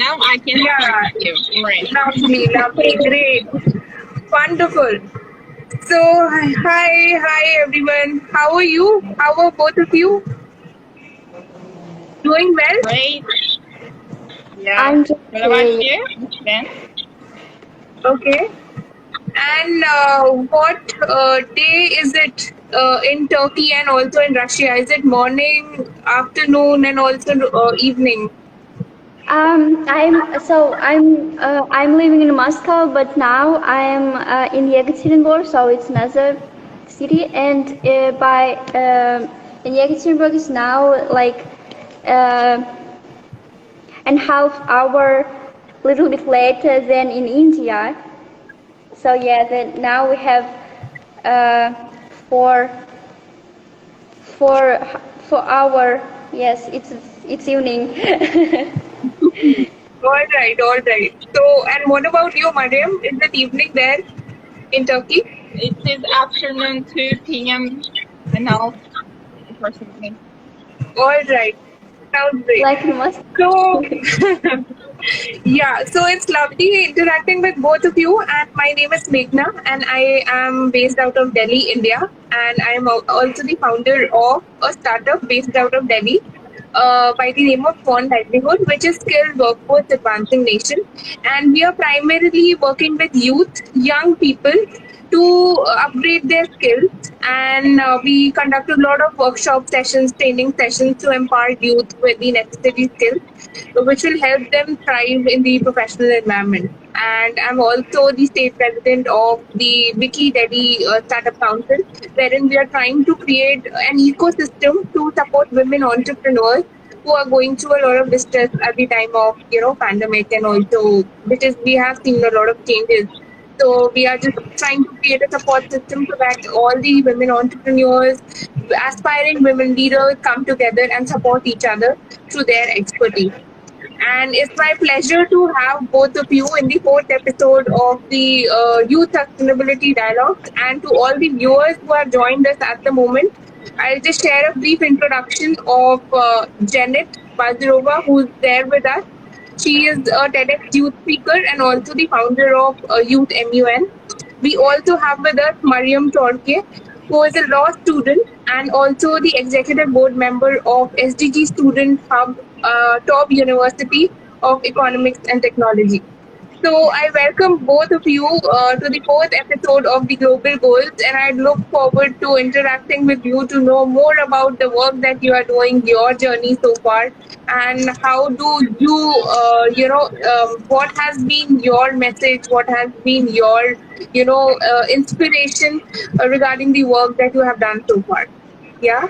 Now I can Yeah, hear you. Right. lovely, lovely, great, wonderful. So, hi everyone. How are you? How are both of you? Doing well? Great. Yeah. I'm just What about okay. you, then? Okay. And what day is it in Turkey and also in Russia? Is it morning, afternoon, and also evening? I'm living in Moscow, but now I'm in Yekaterinburg, so it's another city, and by in Yekaterinburg is now like uh, and half hour, little bit later than in India. So yeah, then now we have uh, four four 4 hour. Yes, it's evening. All right, all right. So, and what about you, Mariam? Is it evening there in Turkey? It is afternoon 2 p.m. and half, approximately. All right. Sounds great. Like in Moscow. So, yeah, so it's lovely interacting with both of you. And my name is Meghna, and I am based out of Delhi, India. And I am also the founder of a startup based out of Delhi by the name of Swan Livelihood, which is Skilled Workforce Advancing Nation. And we are primarily working with youth, young people to upgrade their skills. And we conduct a lot of workshop sessions, training sessions to empower youth with the necessary skills which will help them thrive in the professional environment. And I'm also the state president of the Wiki Delhi Startup Council, wherein we are trying to create an ecosystem to support women entrepreneurs who are going through a lot of distress at the time of pandemic, and also because we have seen a lot of changes. So we are just trying to create a support system so that all the women entrepreneurs, aspiring women leaders come together and support each other through their expertise. And it's my pleasure to have both of you in the fourth episode of the Youth Sustainability Dialogues. And to all the viewers who have joined us at the moment, I'll just share a brief introduction of Jennet Bazarova, who's there with us. She is a TEDx youth speaker and also the founder of Youth MUN. We also have with us Meryem Torke, who is a law student and also the executive board member of SDG Student Hub, Top University of Economics and Technology. So I welcome both of you to the fourth episode of the Global Goals, and I look forward to interacting with you to know more about the work that you are doing, your journey so far, and how do you, what has been your message, what has been your, inspiration regarding the work that you have done so far. Yeah.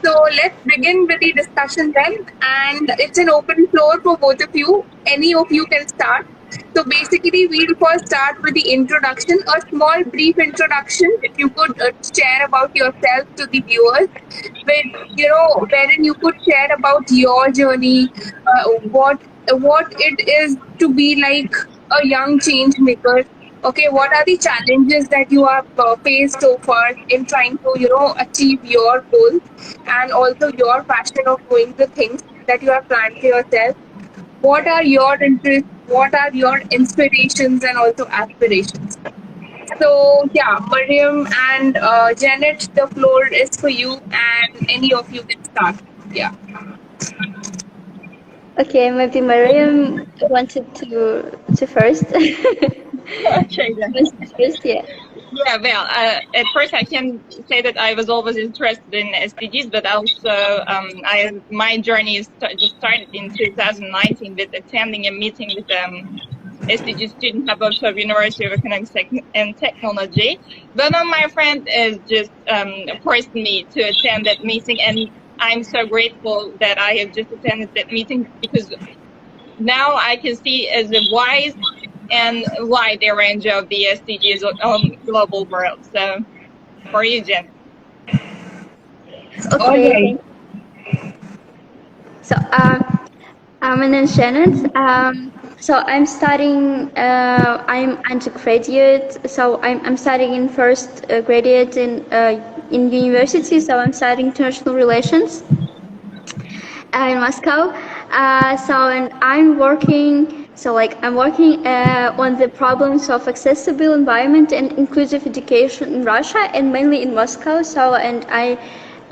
So let's begin with the discussion then, and it's an open floor for both of you. Any of you can start. So basically, we'll first start with the introduction, a small brief introduction. If you could share about yourself to the viewers, wherein you could share about your journey, what it is to be like a young change maker. Okay, what are the challenges that you have faced so far in trying to achieve your goals, and also your passion of doing the things that you have planned for yourself? What are your interests? What are your inspirations and also aspirations? So yeah, Mariam and Janet, the floor is for you, and any of you can start. Yeah. Okay, maybe Miriam wanted to first. Okay, then. First, yeah. Yeah, well, at first I can say that I was always interested in SDGs, but also my journey just started in 2019 with attending a meeting with SDG student hub of University of Economics and Technology. One of my friends just forced me to attend that meeting, and I'm so grateful that I have just attended that meeting, because now I can see as a wise and wide range of the SDGs on global world. So, for you, Jen. Okay. So, my name is Janet. So I'm studying. I'm undergraduate. So I'm studying in first graduate in university. So I'm studying international relations in Moscow. And I'm working. I'm working on the problems of accessible environment and inclusive education in Russia, and mainly in Moscow.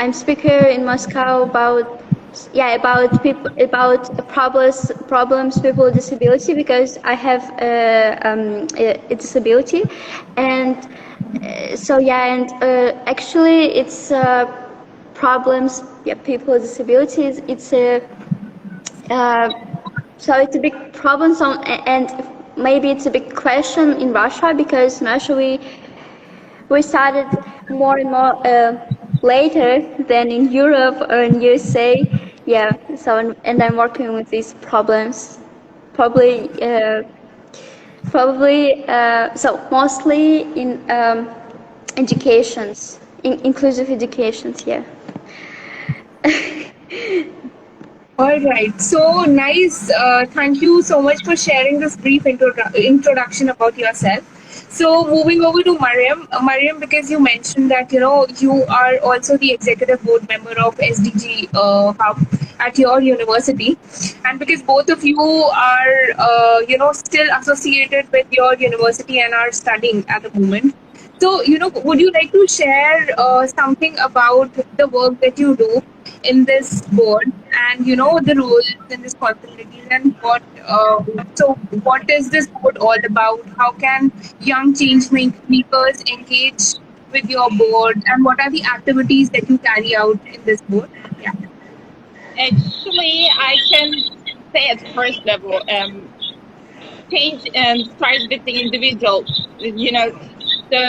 I'm speaker in Moscow about problems people with disability, because I have a disability, and actually it's problems, people with disabilities. It's a big problem, and maybe it's a big question in Russia, because in Russia we started more and more later than in Europe or in USA. Yeah. And I'm working with these problems, probably mostly in educations, inclusive educations. Yeah. All right. So nice. Thank you so much for sharing this brief introduction about yourself. So moving over to Meryem. Meryem, because you mentioned that you are also the executive board member of SDG Hub at your university, and because both of you are still associated with your university and are studying at the moment. So, would you like to share something about the work that you do in this board, and the roles and responsibilities, and what is this board all about? How can young change makers engage with your board, and what are the activities that you carry out in this board? Yeah. Actually, I can say at first level, change starts with the individual. So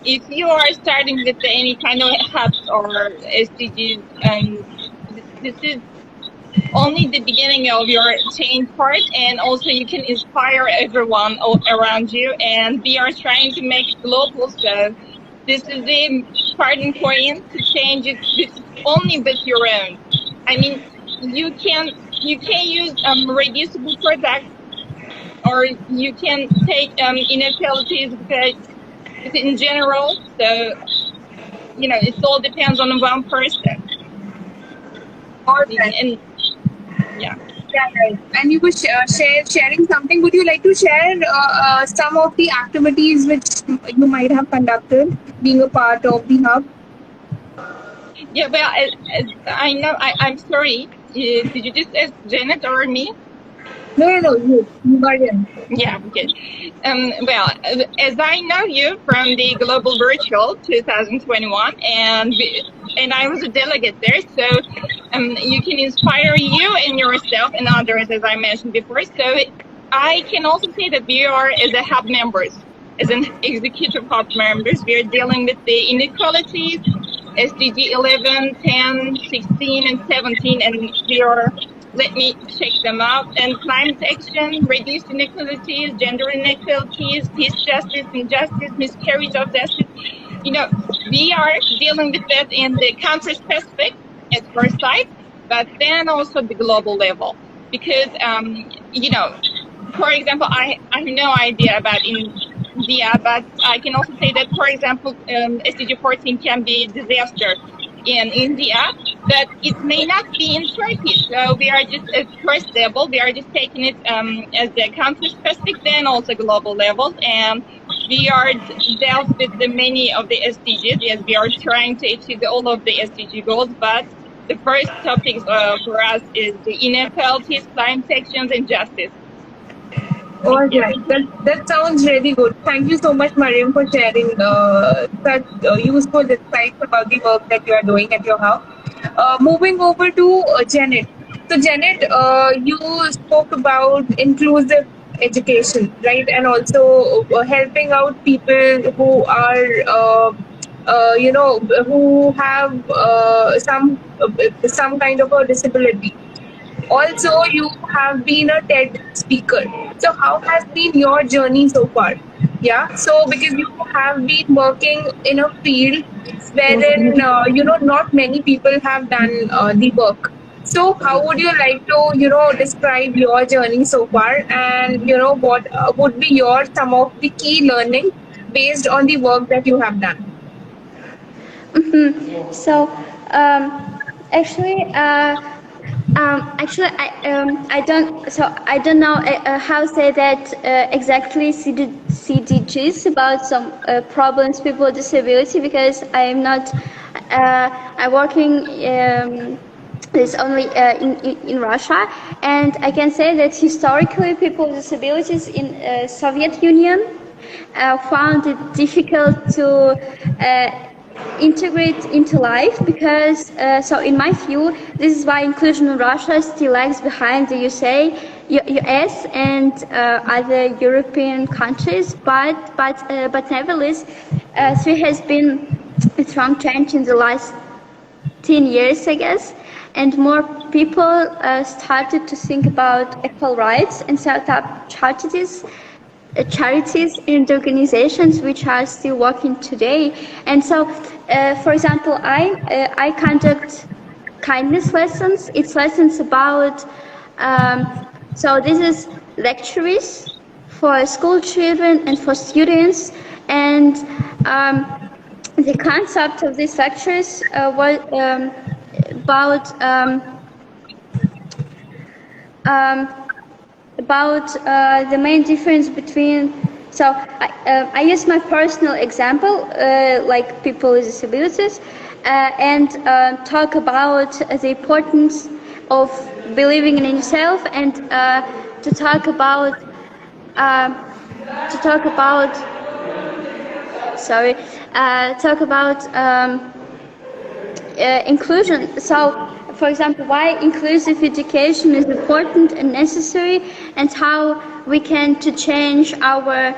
if you are starting with any kind of hubs or SDGs, this is only the beginning of your change part, and also you can inspire everyone around you, and we are trying to make it global. So this is the starting point to change it only with your own. I mean, you can use reducible products, or you can take inequalities, because it's in general. So it all depends on one person. Okay. And yeah. Yeah, right. And you were sharing something. Would you like to share some of the activities which you might have conducted, being a part of the hub? Yeah, well, I know. I'm sorry. Did you just ask Janet or me? No, you got it. Yeah, good. Well, as I know you from the Global Virtual 2021, and I was a delegate there, so you can inspire you and yourself and others, as I mentioned before. So I can also say that we are, as a hub members, as an executive hub members, we are dealing with the inequalities, SDG 11, 10, 16, and 17, and we are, let me check them out, and climate action, reduced inequalities, gender inequalities, peace, justice, injustice, miscarriage of justice. We are dealing with that in the country-specific at first sight, but then also the global level. Because, for example, I have no idea about India, but I can also say that, for example, SDG 14 can be disaster in India, but it may not be in Turkey. So we are just at first level, we are just taking it as the country specific, then also global levels, and we are dealt with the many of the SDGs. Yes, we are trying to achieve all of the SDG goals, but the first topics for us is the inequalities, climate actions, and justice. All right, that sounds really good. Thank you so much, Meryem, for sharing such useful insights about the work that you are doing at your house. Moving over to Jennet. So, Jennet, you spoke about inclusive education, right? And also helping out people who are, who have some kind of a disability. Also, you have been a TED speaker. So, how has been your journey so far? Yeah. So, because you have been working in a field wherein not many people have done the work. So, how would you like to describe your journey so far, and what would be your some of the key learning based on the work that you have done? So, actually, Actually, I don't. So I don't know how say that exactly CDGs about some problems people with disability, because I am not. I'm working. Is only in Russia, and I can say that historically people with disabilities in Soviet Union found it difficult to integrate into life, because so in my view this is why inclusion in Russia still lags behind the US and other European countries, but nevertheless there has been a strong change in the last 10 years, I guess, and more people started to think about equal rights and set up charities and organizations which are still working today. And so, for example, I conduct kindness lessons. It's lessons about, so this is lectures for school children and for students, and the concept of these lectures was about the main difference between. So I use my personal example, like people with disabilities, and talk about the importance of believing in yourself, and to talk about sorry, talk about inclusion. So, for example, why inclusive education is important and necessary, and how we can to change our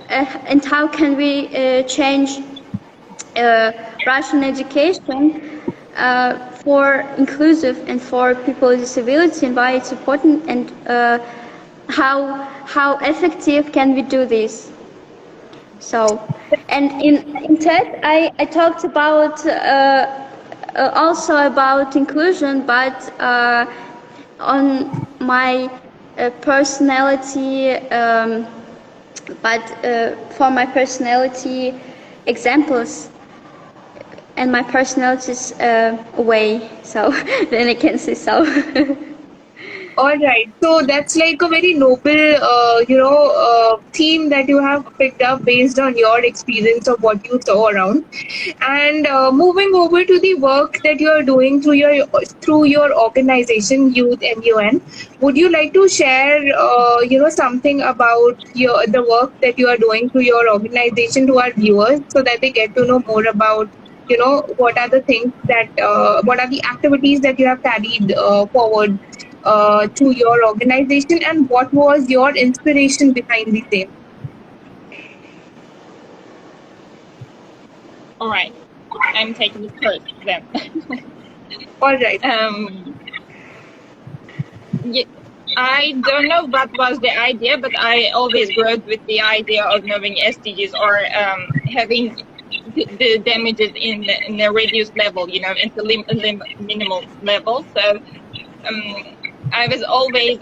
and how can we change Russian education for inclusive and for people with disability, and why it's important, and how effective can we do this. So, and in TED, I talked about also about inclusion, but on my personality, for my personality examples and my personality's way. So then I can say so. All right. So that's like a very noble, theme that you have picked up based on your experience of what you saw around. And moving over to the work that you are doing through your organization, Youth MUN, would you like to share, something about the work that you are doing through your organization to our viewers, so that they get to know more about, what are the things that, what are the activities that you have carried forward to your organization, and what was your inspiration behind the same? All right, I'm taking it first then. All right. Yeah, I don't know what was the idea, but I always wrote with the idea of knowing SDGs or having the damages in a reduced level, at the minimal level. So I was always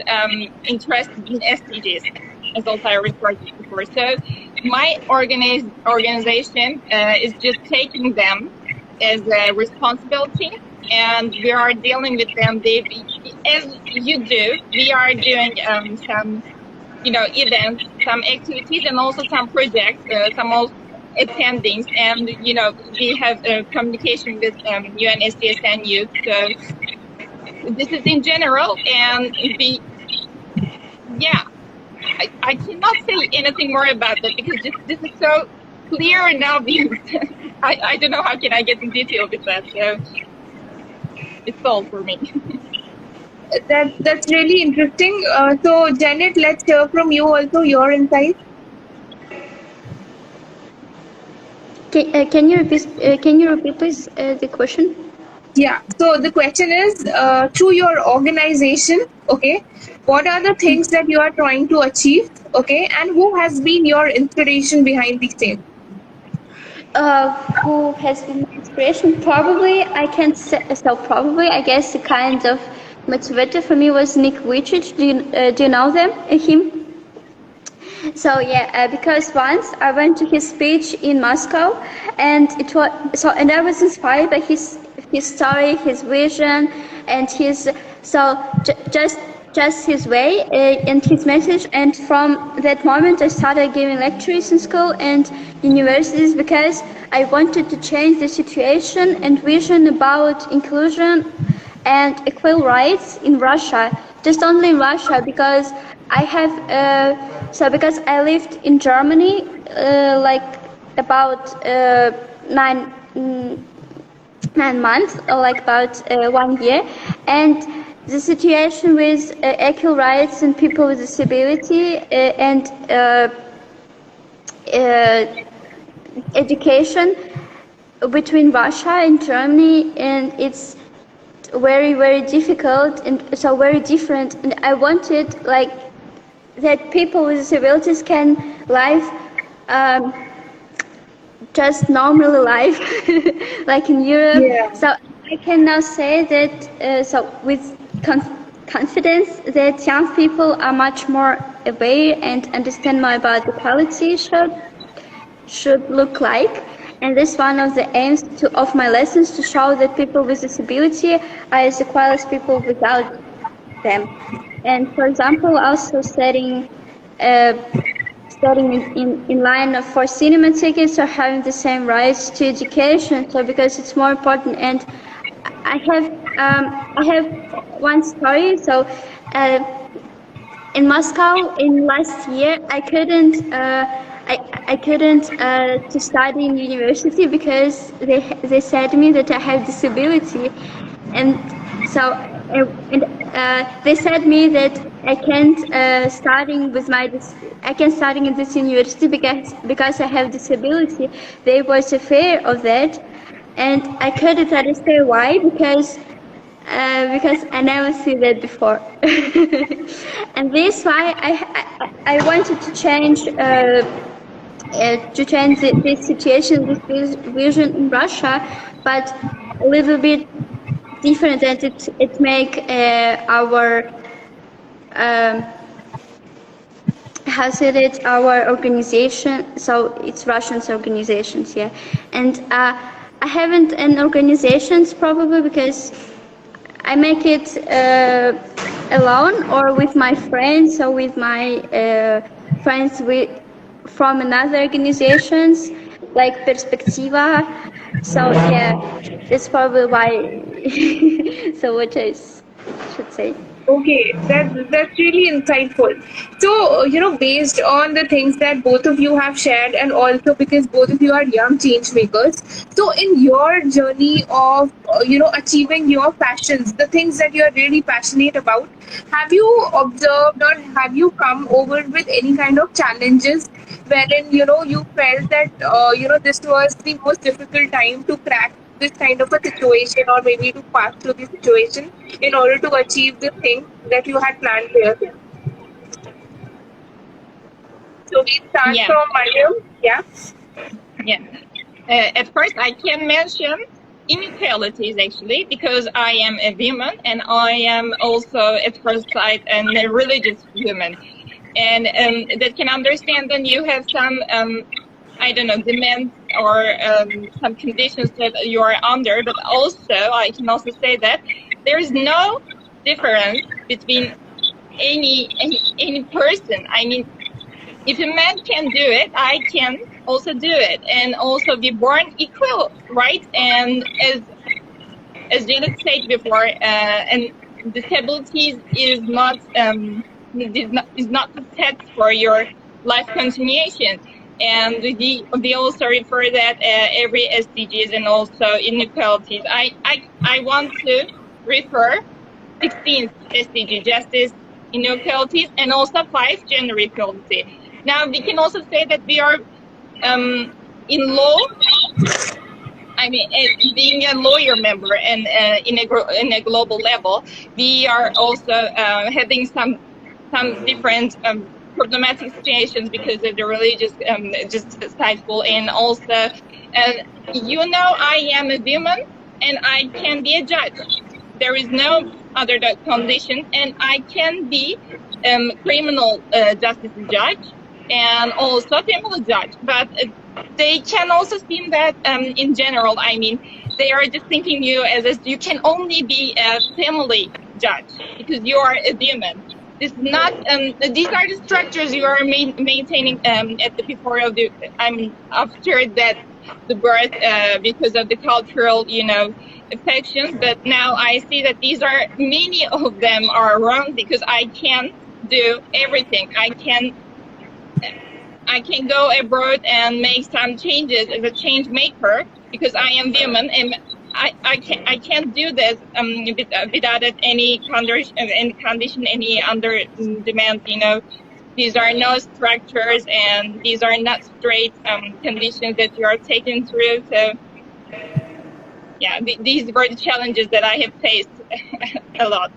interested in SDGs, as also I referred to before. So my organization is just taking them as a responsibility, and we are dealing with them. As you do, we are doing some, events, some activities, and also some projects, some also attendings, and we have communication with UNSDS and youth. So this is in general, and I cannot say anything more about that, because this is so clear and obvious. I don't know how can I get in detail with that. So it's all for me. That's really interesting. So Janet, let's hear from you also your insights. Can you repeat please the question? Yeah. So the question is, through your organization, okay, what are the things that you are trying to achieve, okay, and who has been your inspiration behind the same? Who has been my inspiration? Probably, I can say, so probably, I guess the kind of motivator for me was Nick Vujicic. Do you know him? So yeah, because once I went to his speech in Moscow, and it was so, and I was inspired by his story, his vision, and his just his way and his message. And from that moment, I started giving lectures in school and universities because I wanted to change the situation and vision about inclusion and equal rights in Russia, just only in Russia, because I have because I lived in Germany like about 9 months, or like about 1 year, and the situation with equal rights and people with disability and education between Russia and Germany, and it's very, very difficult and so very different. And I wanted like that people with disabilities can live just normally life like in Europe. Yeah. So I can now say that so with confidence that young people are much more aware and understand more about equality should look like. And this is one of the aims of my lessons, to show that people with disability are as equal as people without them. And for example, also studying in line for cinema tickets or having the same rights to education. So because it's more important. And I have one story. So in Moscow in last year, I couldn't to study in university because they said to me that I have disability, and so they said me that I can't studying in this university because I have disability. They was afraid of that, and I couldn't understand why, because I never see that before. And this why I wanted to change this situation, this vision in Russia, but a little bit different, and it make our how said it, our organization, so it's Russians organizations, yeah. And I haven't an organizations probably because I make it alone or with my friends or with my friends from another organizations like Perspectiva. So yeah, that's probably why. So what I should say. Okay, that's really insightful. So, based on the things that both of you have shared, and also because both of you are young change makers, so in your journey of, achieving your passions, the things that you are really passionate about, have you observed or have you come over with any kind of challenges wherein, you felt that, this was the most difficult time to crack this kind of a situation, or maybe to pass through the situation in order to achieve the thing that you had planned here? So we start Yeah. from Meryem. Yeah. Yeah. At first, I can mention inequalities actually, because I am a woman and I am also at first sight a religious woman, and that can understand that you have some I don't know, demands or some conditions that you are under, but also I can also say that there is no difference between any person. I mean, if a man can do it, I can also do it, and also be born equal, right? And as Janet said before, and disabilities is not the test for your life continuation. And we also refer that every SDGs and also inequalities. I want to refer 16th SDG, justice, inequalities, and also 5 gender equality. Now we can also say that we are in law. I mean, being a lawyer member and in a global level, we are also having some different problematic situations because of the religious just cycle, and also I am a woman and I can be a judge. There is no other condition, and I can be criminal justice judge, and also family judge. But they can also seem that in general, I mean, they are just thinking you as you can only be a family judge because you are a woman. This is not. These are the structures you are maintaining at the before of the. I mean, after that, the birth because of the cultural, affections. But now I see that these are many of them are wrong because I can do everything. I can go abroad and make some changes as a change maker because I am woman and I can't do this without any condition, any under demand. These are no structures and these are not straight conditions that you are taken through. So yeah, these were the challenges that I have faced a lot.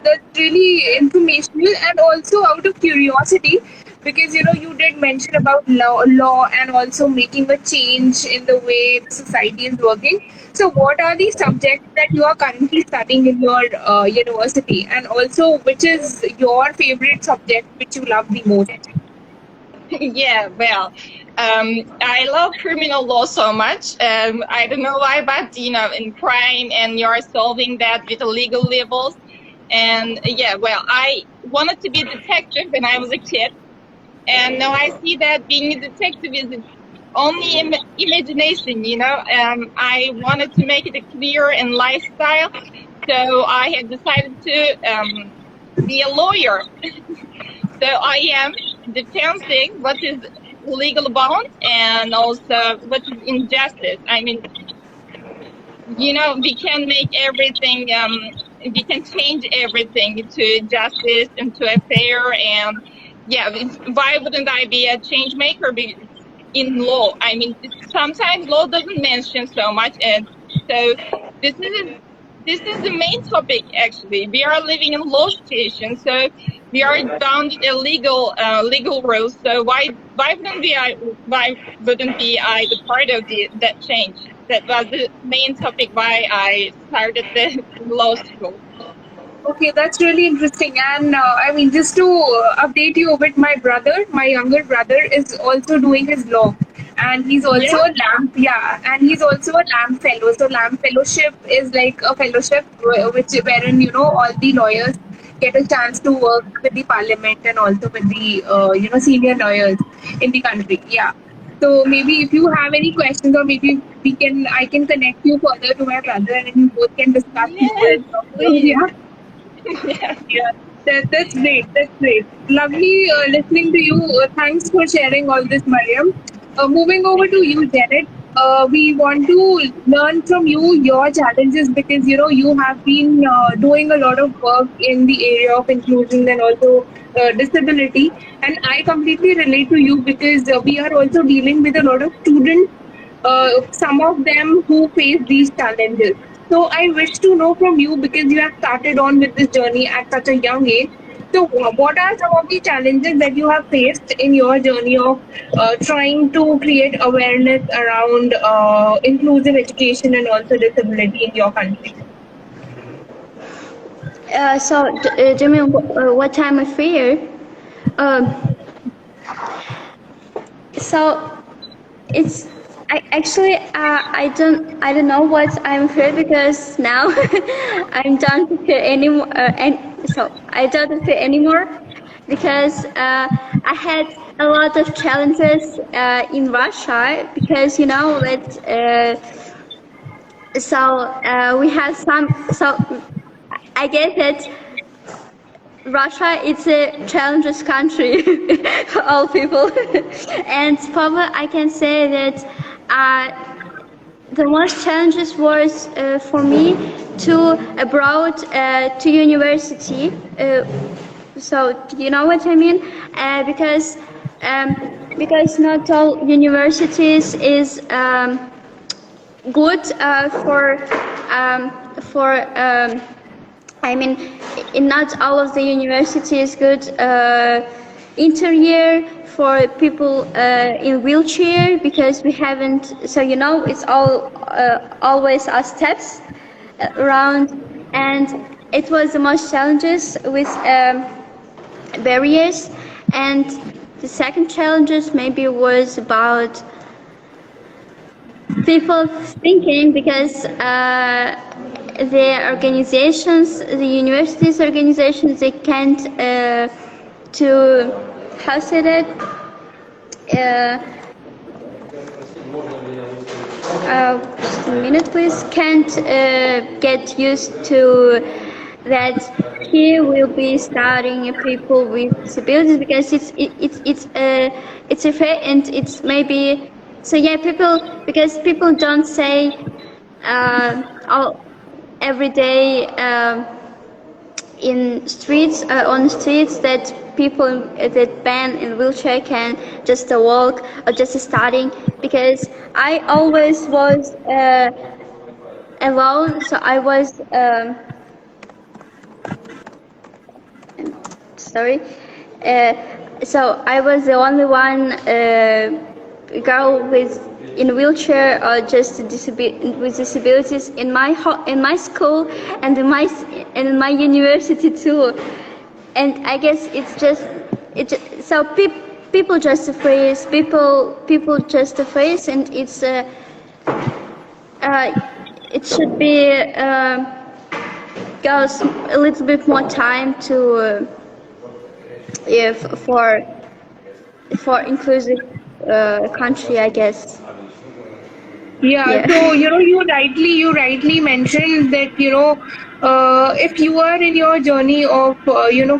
That's really informational, and also out of curiosity, because you did mention about law and also making a change in the way the society is working. So, what are the subjects that you are currently studying in your university, and also which is your favorite subject which you love the most? Yeah, well, I love criminal law so much. I don't know why, but in crime, and you're solving that with the legal levels. And yeah, well, I wanted to be a detective when I was a kid, and now I see that being a detective is only imagination. I wanted to make it a career and lifestyle, so I had decided to be a lawyer. So I am defending what is legal bound and also what is injustice. I mean, we can make everything, we can change everything to justice and to a fair. And yeah, why wouldn't I be a change maker in law? I mean, sometimes law doesn't mention so much. And so this is the main topic, actually. We are living in law situation, so we are bound with legal rules. So why wouldn't be I the part of that change? That was the main topic why I started the law school. Okay, that's really interesting. And I mean, just to update you with my brother, my younger brother is also doing his law, and he's also Yeah. a LAMP. Yeah, and he's also a LAMP fellow. So LAMP fellowship is like a fellowship wherein all the lawyers get a chance to work with the parliament and also with the senior lawyers in the country. Yeah. So maybe if you have any questions, or maybe I can connect you further to my brother, and you both can discuss Yes, more. please. Yeah. Yeah. Yeah, that's great. That's great. Lovely listening to you. Thanks for sharing all this, Mariam. Moving over to you, Janet. We want to learn from you your challenges, because you have been doing a lot of work in the area of inclusion and also disability, and I completely relate to you because we are also dealing with a lot of students, some of them who face these challenges. So I wish to know from you, because you have started on with this journey at such a young age. So what are some of the challenges that you have faced in your journey of trying to create awareness around inclusive education and also disability in your country? Do you mean what time of fear? Um, so it's I don't know what I'm fear, because now I'm don't fear anymore, and so I don't fear anymore, because I had a lot of challenges in Russia, because that we had some, so I guess that Russia is a challenges country for all people, and probably I can say that the most challenges was for me to abroad to university. So do you know what I mean? Because not all universities is good for I mean, in not all of the universities good interior for people in wheelchair, because we haven't. So it's all always our steps around, and it was the most challenges with barriers. And the second challenges maybe was about people thinking, because the organizations, the universities organizations, they can't to how say that just a minute please, can't get used to that here will be starting people with disabilities, because it's a fair, and it's maybe so yeah, people, because people don't say all every day in streets on streets that people that band in wheelchair can just walk or just starting, because I always was alone, so I was sorry so I was the only one girl with in wheelchair or just with disabilities in my school and in my university too. And I guess it's just so people just freeze, people just freeze, and it's it should be goes a little bit more time to if for inclusive country, I guess. Yeah, so you rightly mentioned that if you are in your journey of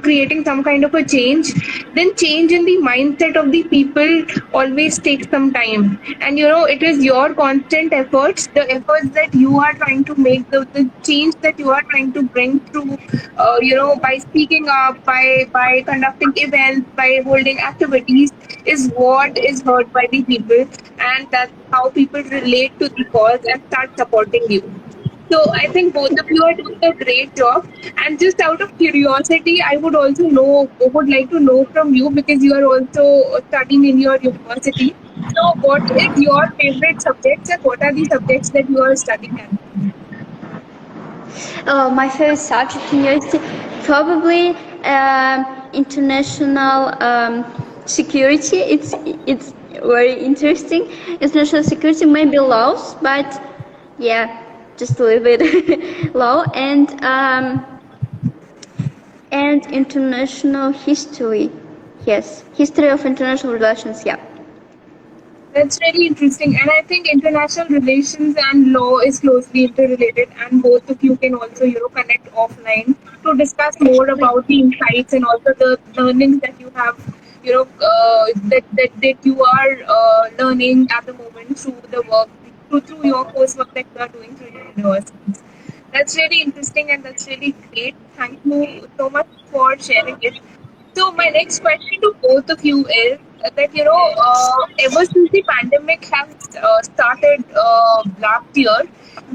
creating some kind of a change, then change in the mindset of the people always takes some time, and it is your constant efforts, the efforts that you are trying to make, the change that you are trying to bring through, by speaking up, by conducting events, by holding activities, is what is heard by the people, and that's how people relate to the cause and start supporting you. So I think both of you are doing a great job. And just out of curiosity, I would would like to know from you, because you are also studying in your university. So what is your favorite subjects, and what are the subjects that you are studying at? My favorite subject in university, probably international security. It's very interesting. International security, maybe laws, but yeah, just a little bit law, and international history. Yes, history of international relations. Yeah. That's really interesting, and I think international relations and law is closely interrelated, and both of you can also, connect offline to discuss more about the insights and also the learnings that you have, that you are learning at the moment through the work, through your coursework that you are doing through your universities. That's really interesting, and that's really great. Thank you so much for sharing it. So my next question to both of you is that ever since the pandemic has started last year,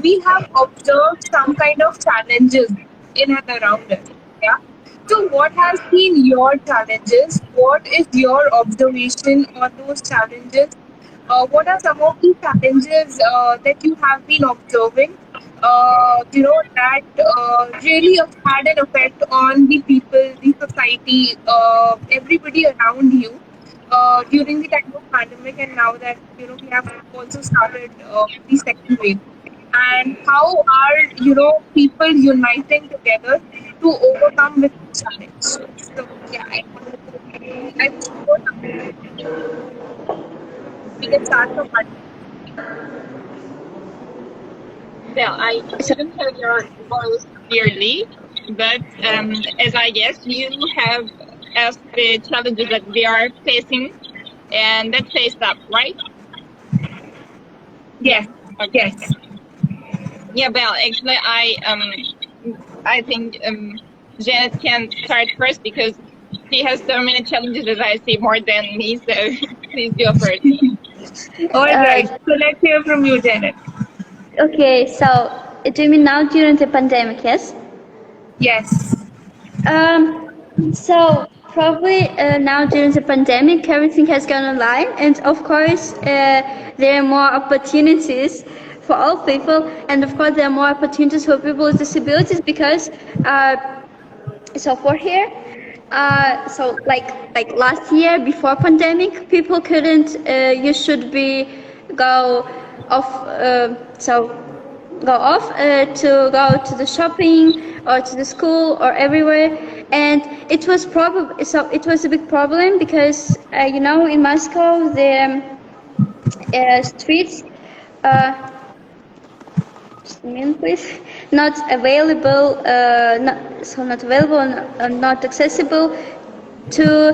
we have observed some kind of challenges in and around us. Yeah. So what has been your challenges? What is your observation on those challenges? What are some of the challenges that you have been observing? That really had an effect on the people, the society, everybody around you during the time of pandemic, and now that we have also started the second wave. And how are people uniting together to overcome with the challenge? So yeah, I we can start from that. Well, I didn't hear your voice clearly, but as I guess, you have asked the challenges that we are facing, and that says that, right? Yes. Okay. Yes. Yeah, well, actually, I think Janet can start first, because she has so many challenges, as I see, more than me. So please go first. All right. So let's hear from you, Janet. Okay, so do you mean now during the pandemic? Yes. Yes. So probably now during the pandemic, everything has gone online, and of course there are more opportunities for all people, and of course there are more opportunities for people with disabilities, because so for here So like last year before pandemic, people couldn't. You should be go off. So go off to go to the shopping or to the school or everywhere, and it was probably so it was a big problem because in Moscow the streets. Just a minute, please. Not available, not available, not accessible to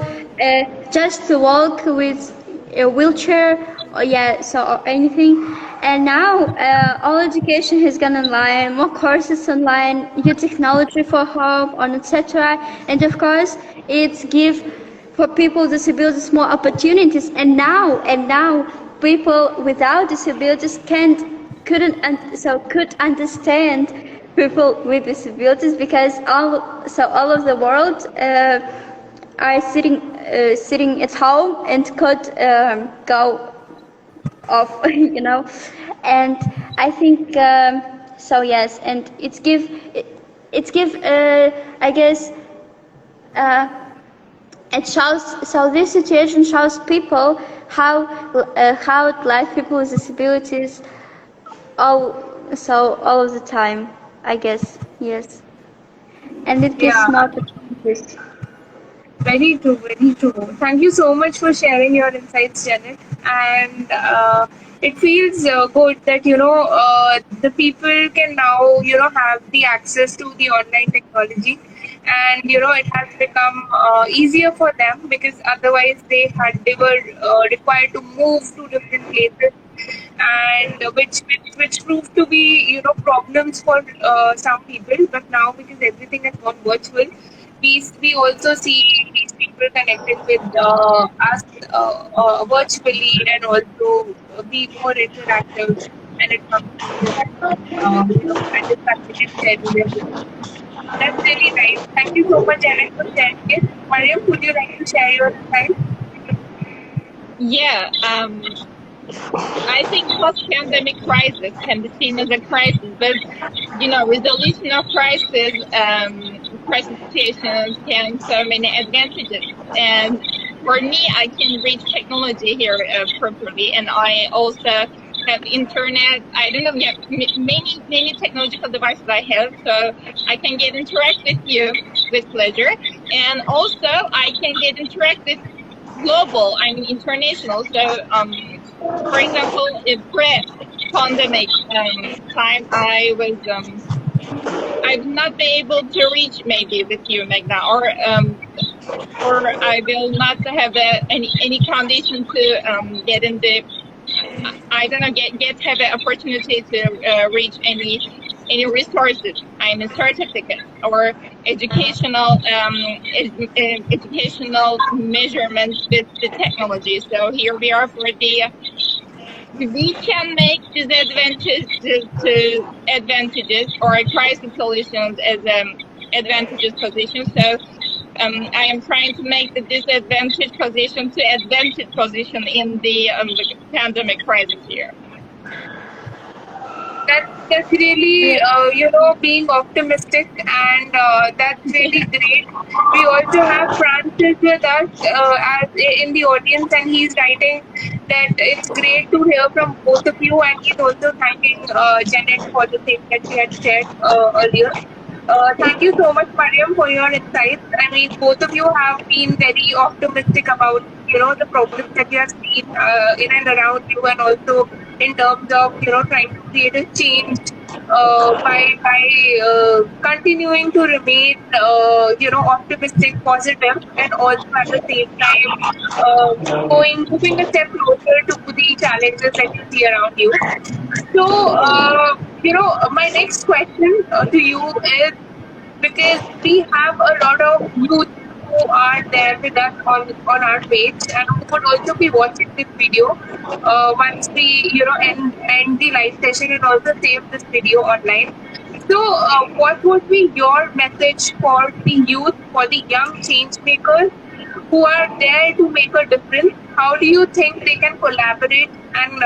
just to walk with a wheelchair or or anything. And now all education has gone online, more courses online, new technology for home, and etc. And of course, it's give for people with disabilities more opportunities. And now people without disabilities could understand people with disabilities because all of the world are sitting at home and could go off, and I think so. Yes, and it's give I guess it shows. So this situation shows people how life people with disabilities all of the time, I guess. Yes, and it gives Yeah. more opportunities. Very true, very true. Thank you so much for sharing your insights, Janet. And it feels good that the people can now have the access to the online technology, and it has become easier for them because otherwise they were required to move to different places, and which proved to be problems for some people. But now because everything has gone virtual, we also see these people connecting with us virtually, and also be more interactive when it comes to and discussing and sharing their views. That's really nice. Thank you so much, Janet, for sharing it. Mariam, would you like to share your insights? Yeah, I think post-pandemic crisis can be seen as a crisis, but resolution of crisis situations can so many advantages. And for me, I can reach technology here properly, and I also have internet. I don't know, yeah, many technological devices I have, so I can get interact with you with pleasure, and also I can get interact with global. I mean international. So for example, in pre-pandemic time, I would not be able to reach maybe with you, Magna, or I will not have any condition to get in the I don't know get have an opportunity to reach any resources. I mean certificates or educational measurements with the technology. So here we are for the we can make disadvantages to advantages or crisis solutions as advantageous position. So I am trying to make the disadvantaged position to advantage position in the pandemic crisis here. That's really being optimistic, and that's really great. We also have Francis with us as in the audience, and he's writing that it's great to hear from both of you, and he's also thanking Janet for the thing that she had shared earlier. Thank you so much, Mariam, for your insights. I mean, both of you have been very optimistic about the problems that you have seen in and around you, and also in terms of trying to create a change by continuing to remain optimistic, positive, and also at the same time moving a step closer to the challenges that you see around you. So, my next question to you is, because we have a lot of youth who are there with us on our page, and who would also be watching this video once we end the live session, and also save this video online. So, what would be your message for the youth, for the young change makers who are there to make a difference? How do you think they can collaborate and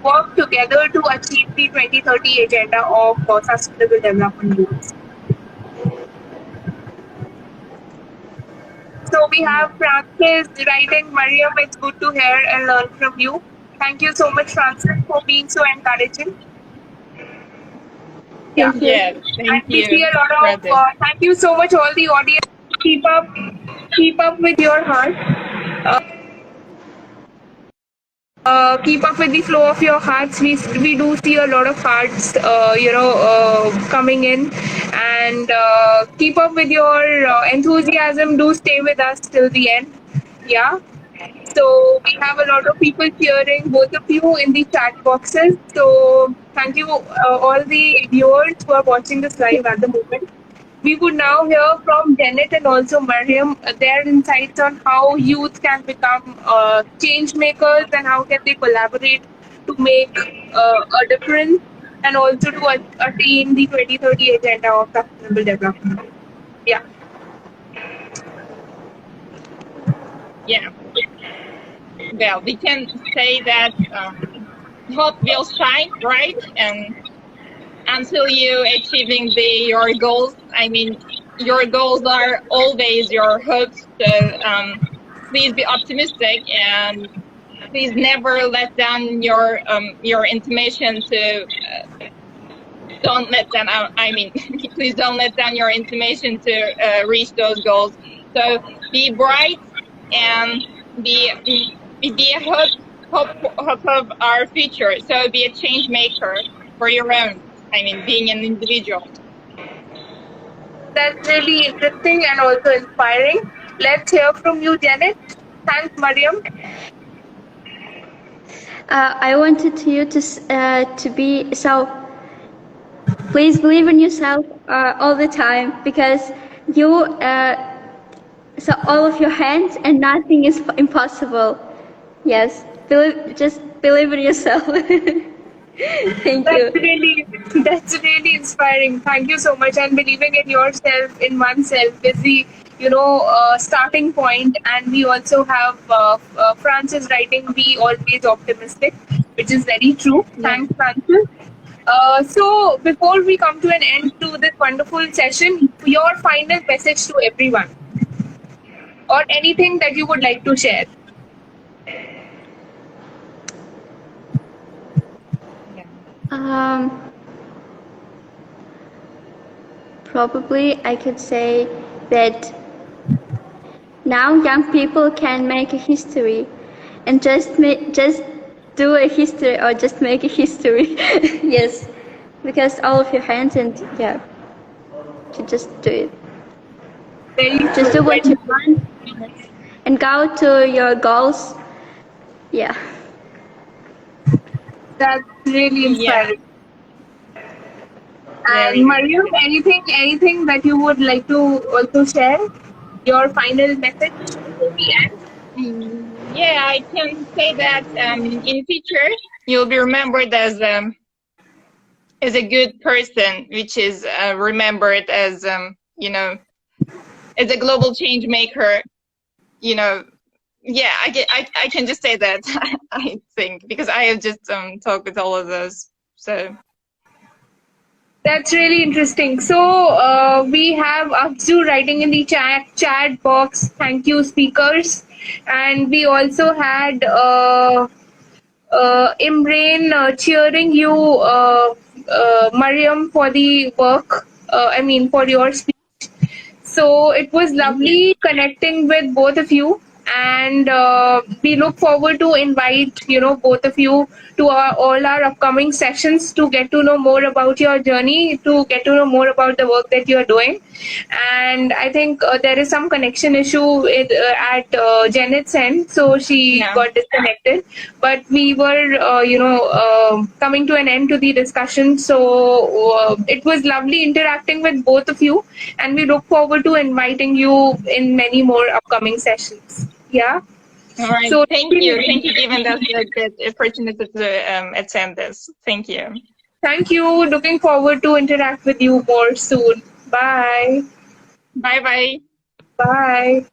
work together to achieve the 2030 agenda of sustainable development goals? So we have Francis writing, Meryem, it's good to hear and learn from you. Thank you so much, Francis, for being so encouraging. Yeah. Thank you. Yeah, thank And we see you a lot for of, this. thank you so much, all the audience. Keep up with your heart. Keep up with the flow of your hearts. We do see a lot of hearts, coming in, and keep up with your enthusiasm. Do stay with us till the end. Yeah. So we have a lot of people cheering both of you in the chat boxes. So thank you, all the viewers who are watching this live at the moment. We would now hear from Jennet and also Meryem, their insights on how youth can become change makers and how can they collaborate to make a difference and also to attain the 2030 agenda of sustainable development. Yeah. Yeah, well, we can say that hope will shine, right? And until you achieving your goals, I mean, your goals are always your hopes. So please be optimistic and please never let down your intimation to don't let down. I mean, please don't let down your intimation to reach those goals. So be bright and be a hope of our future. So be a change maker for your own. I mean, being an individual. That's really interesting and also inspiring. Let's hear from you, Janet. Thanks, Meryem. I wanted you to be so. Please believe in yourself all the time because you. So all of your hands and nothing is impossible. Yes, just believe in yourself. Thank That's you. really, that's really inspiring. Thank you so much. And believing in yourself, in oneself, is the starting point. And we also have Francis writing, "Be always optimistic," which is very true. Yeah. Thanks, Francis. So before we come to an end to this wonderful session, your final message to everyone, or anything that you would like to share. Yeah. Probably I could say that now young people can make a history and just do a history or just make a history. Yes, because all of your hands and yeah, to just do it. Very Just true. do what you want and go to your goals. Yeah. That's really Yeah. inspiring. Very And good. Meryem, anything that you would like to also share? Your final message before we end? Yeah, I can say that in future you'll be remembered as a good person, which is remembered as as a global change maker. You know, yeah, I can just say that. I think because I have just talked with all of those. So That's really interesting. So we have Akju writing in the chat box. Thank you, speakers. And we also had Imran cheering you, Meryem, for the work. For your speech. So it was thank you. lovely connecting with both of you, and we look forward to invite both of you to all our upcoming sessions to get to know more about your journey, to get to know more about the work that you are doing. And I think there is some connection issue at Janet's end, so she Yeah. got disconnected. But we were, coming to an end to the discussion. So it was lovely interacting with both of you, and we look forward to inviting you in many more upcoming sessions. Yeah. All right. So Thank you. Thank you, giving us the opportunity to attend this. Thank you. thank you. Looking forward to interact with you more soon. Bye. Bye bye. Bye.